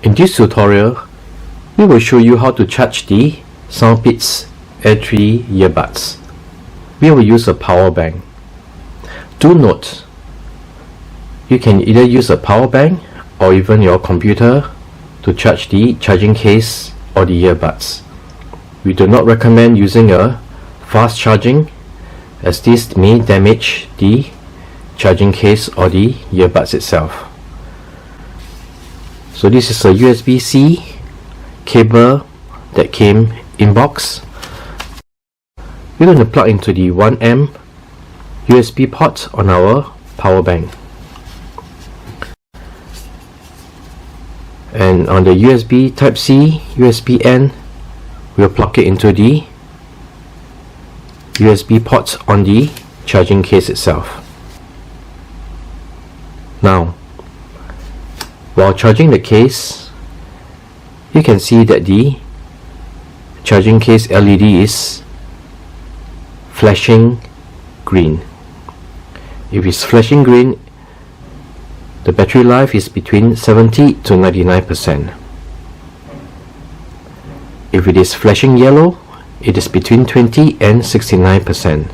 In this tutorial, we will show you how to charge the SOUNDPEATS Air3 earbuds. We will use a power bank. Do note, you can either use a power bank or even your computer to charge the charging case or the earbuds. We do not recommend using a fast charging, as this may damage the charging case or the earbuds itself. So this is a USB-C cable that came in box. We're going to plug into the 1A USB port on our power bank, and on the USB Type-C USB end, we'll plug it into the USB port on the charging case itself. Now, while charging the case, you can see that the charging case LED is flashing green. If it's flashing green, the battery life is between 70 to 99%. If it is flashing yellow, it is between 20 and 69%.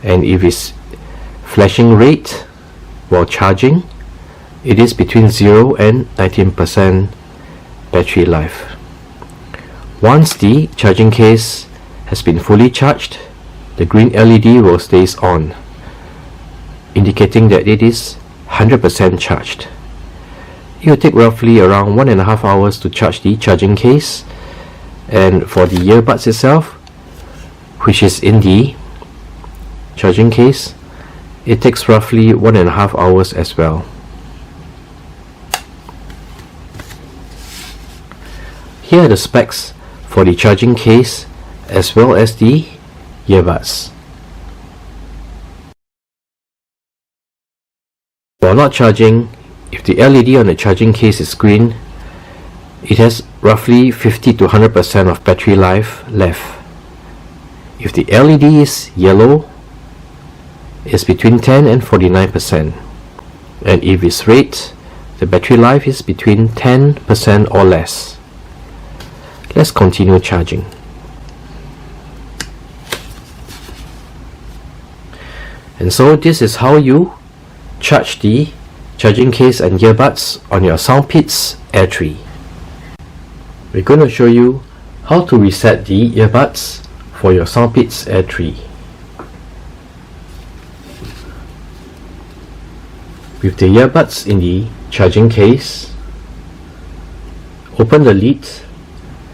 And if it's flashing red while charging, it is between 0 and 19% battery life. Once the charging case has been fully charged, the green LED will stay on, indicating that it is 100% charged. It will take roughly around 1.5 hours to charge the charging case, and for the earbuds itself, which is in the charging case, it takes roughly 1.5 hours as well. Here are the specs for the charging case as well as the earbuds. While not charging, if the LED on the charging case is green, it has roughly 50 to 100% of battery life left. If the LED is yellow, it's between 10 and 49%. And if it's red, the battery life is between 10% or less. Let's continue charging. And so this is how you charge the charging case and earbuds on your SOUNDPEATS Air3. We're going to show you how to reset the earbuds for your SOUNDPEATS Air3. With the earbuds in the charging case, open the lid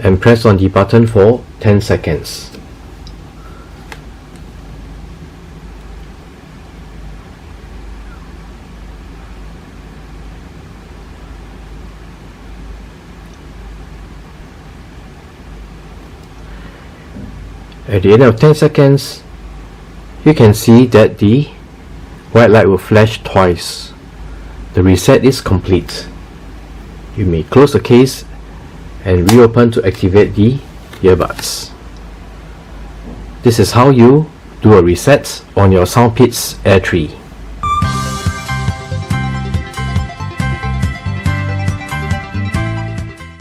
and press on the button for 10 seconds. At the end of 10 seconds, you can see that the white light will flash twice. The reset is complete. You may close the case and reopen to activate the earbuds. This is how you do a reset on your SOUNDPEATS Air3.